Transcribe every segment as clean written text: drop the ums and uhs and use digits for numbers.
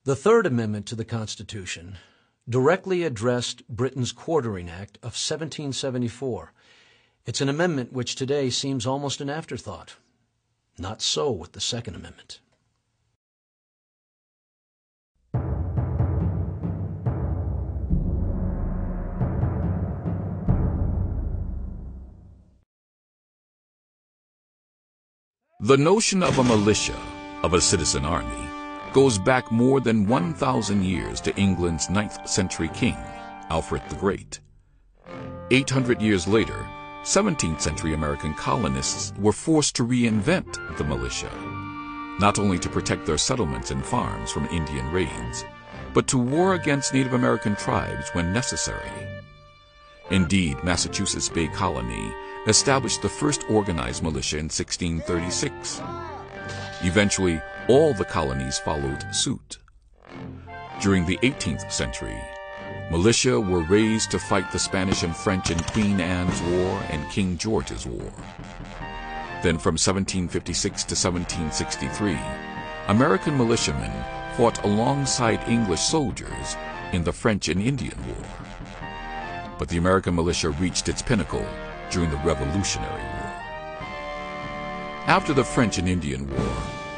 The Third Amendment to the Constitution directly addressed Britain's Quartering Act of 1774. It's an amendment which today seems almost an afterthought. Not so with the Second Amendment. The notion of a militia, of a citizen army, goes back more than 1,000 years to England's 9th century king, Alfred the Great. 800 years later, 17th century American colonists were forced to reinvent the militia, not only to protect their settlements and farms from Indian raids, but to war against Native American tribes when necessary. Indeed, Massachusetts Bay Colony established the first organized militia in 1636. Eventually, all the colonies followed suit. During the 18th century, militia were raised to fight the Spanish and French in Queen Anne's War and King George's War. Then from 1756 to 1763, American militiamen fought alongside English soldiers in the French and Indian War. But the American militia reached its pinnacle during the Revolutionary War. After the French and Indian War,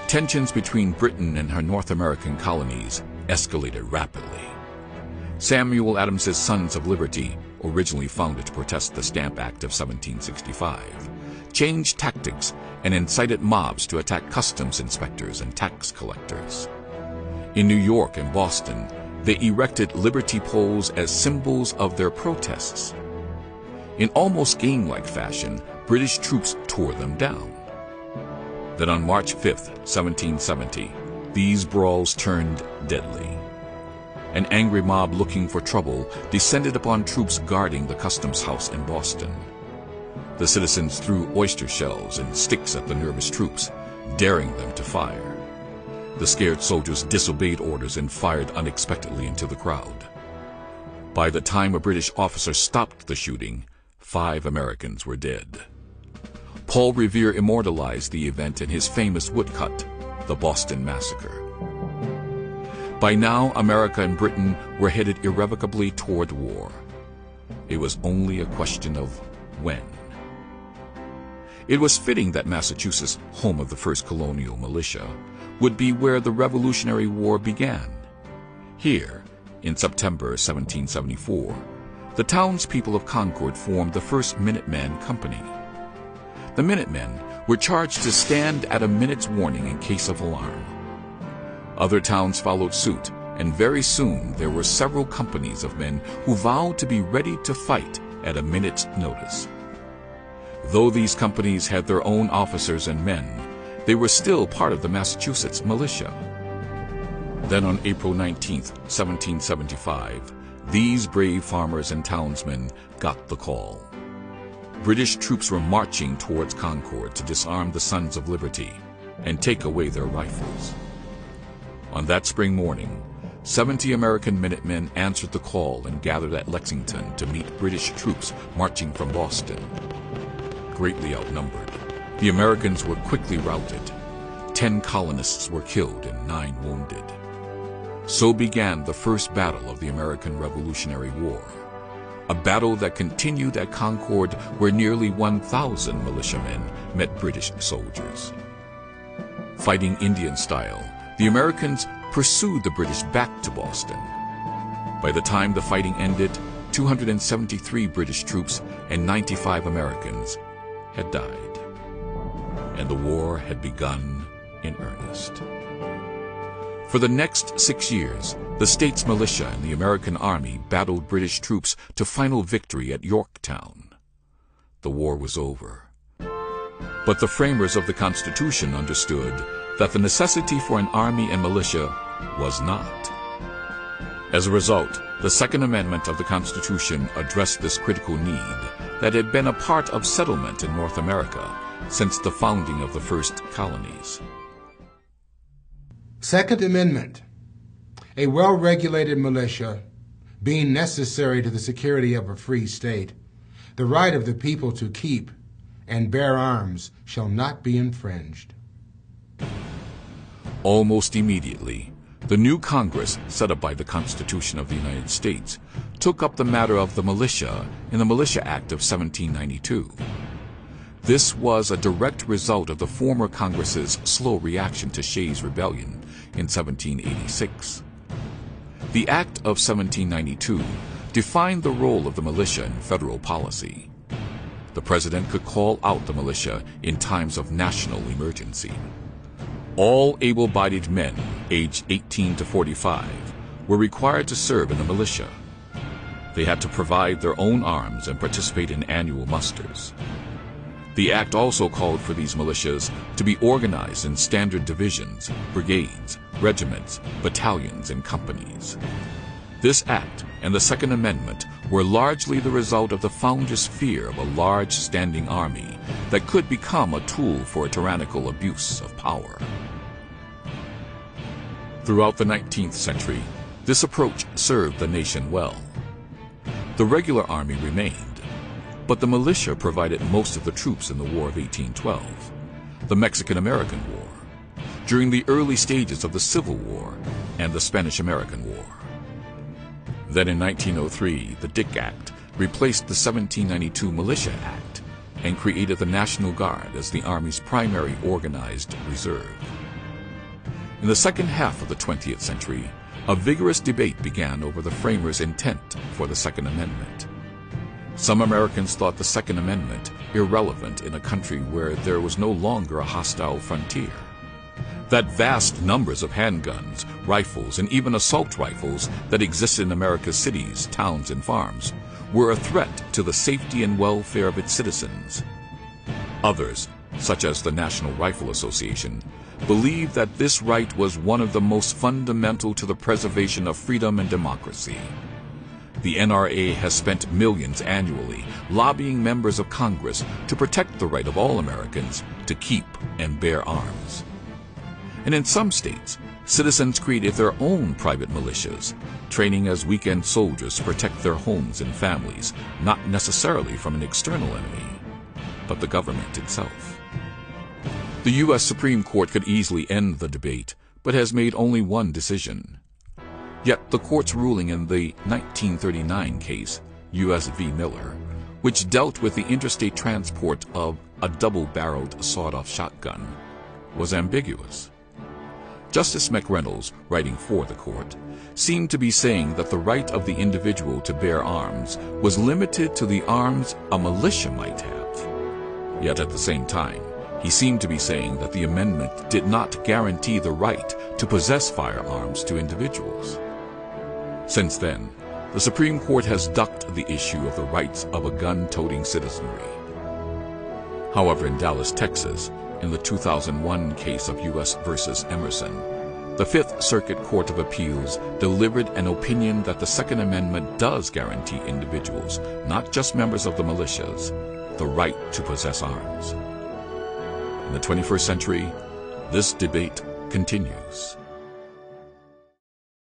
tensions between Britain and her North American colonies escalated rapidly. Samuel Adams's Sons of Liberty, originally founded to protest the Stamp Act of 1765, changed tactics and incited mobs to attack customs inspectors and tax collectors. In New York and Boston, they erected liberty poles as symbols of their protests. In almost game-like fashion, British troops tore them down. Then on March 5, 1770, these brawls turned deadly. An angry mob looking for trouble descended upon troops guarding the customs house in Boston. The citizens threw oyster shells and sticks at the nervous troops, daring them to fire. The scared soldiers disobeyed orders and fired unexpectedly into the crowd. By the time a British officer stopped the shooting, 5 Americans were dead. Paul Revere immortalized the event in his famous woodcut, The Boston Massacre. By now, America and Britain were headed irrevocably toward war. It was only a question of when. It was fitting that Massachusetts, home of the first colonial militia, would be where the Revolutionary War began. Here, in September 1774, the townspeople of Concord formed the first Minuteman Company. The Minutemen were charged to stand at a minute's warning in case of alarm. Other towns followed suit, and very soon there were several companies of men who vowed to be ready to fight at a minute's notice. Though these companies had their own officers and men, they were still part of the Massachusetts militia. Then on April 19, 1775, these brave farmers and townsmen got the call. British troops were marching towards Concord to disarm the Sons of Liberty and take away their rifles. On that spring morning, 70 American Minutemen answered the call and gathered at Lexington to meet British troops marching from Boston. Greatly outnumbered, the Americans were quickly routed. 10 colonists were killed and 9 wounded. So began the first battle of the American Revolutionary War, a battle that continued at Concord where nearly 1,000 militiamen met British soldiers. Fighting Indian style, the Americans pursued the British back to Boston. By the time the fighting ended, 273 British troops and 95 Americans had died, and the war had begun in earnest. For the next 6 years, the state's militia and the American Army battled British troops to final victory at Yorktown. The war was over. But the framers of the Constitution understood that the necessity for an army and militia was not. As a result, the Second Amendment of the Constitution addressed this critical need that had been a part of settlement in North America since the founding of the first colonies. Second Amendment. A well-regulated militia being necessary to the security of a free state, the right of the people to keep and bear arms shall not be infringed. Almost immediately, The new Congress, set up by the Constitution of the United States, took up the matter of the militia in the Militia Act of 1792. This was a direct result of the former Congress's slow reaction to Shays' Rebellion in 1786. The Act of 1792 defined the role of the militia in federal policy. The President could call out the militia in times of national emergency. All able-bodied men aged 18 to 45 were required to serve in the militia. They had to provide their own arms and participate in annual musters. The act also called for these militias to be organized in standard divisions, brigades, regiments, battalions, and companies. This act and the Second Amendment were largely the result of the founders' fear of a large standing army that could become a tool for a tyrannical abuse of power. Throughout the 19th century, this approach served the nation well. The regular army remained, but the militia provided most of the troops in the War of 1812, the Mexican-American War, during the early stages of the Civil War and the Spanish-American War. Then in 1903, the Dick Act replaced the 1792 Militia Act and created the National Guard as the Army's primary organized reserve. In the second half of the 20th century, a vigorous debate began over the framers' intent for the Second Amendment. Some Americans thought the Second Amendment irrelevant in a country where there was no longer a hostile frontier. That vast numbers of handguns, rifles, and even assault rifles that existed in America's cities, towns, and farms were a threat to the safety and welfare of its citizens. Others, such as the National Rifle Association, believed that this right was one of the most fundamental to the preservation of freedom and democracy. The NRA has spent millions annually lobbying members of Congress to protect the right of all Americans to keep and bear arms. And in some states, citizens created their own private militias, training as weekend soldiers to protect their homes and families, not necessarily from an external enemy, but the government itself. The U.S. Supreme Court could easily end the debate, but has made only one decision. Yet the court's ruling in the 1939 case, U.S. v. Miller, which dealt with the interstate transport of a double-barreled sawed-off shotgun, was ambiguous. Justice McReynolds, writing for the court, seemed to be saying that the right of the individual to bear arms was limited to the arms a militia might have. Yet at the same time, he seemed to be saying that the amendment did not guarantee the right to possess firearms to individuals. Since then, the Supreme Court has ducked the issue of the rights of a gun-toting citizenry. However, in Dallas, Texas, in the 2001 case of U.S. versus Emerson, the Fifth Circuit Court of Appeals delivered an opinion that the Second Amendment does guarantee individuals, not just members of the militias, the right to possess arms. In the 21st century, this debate continues.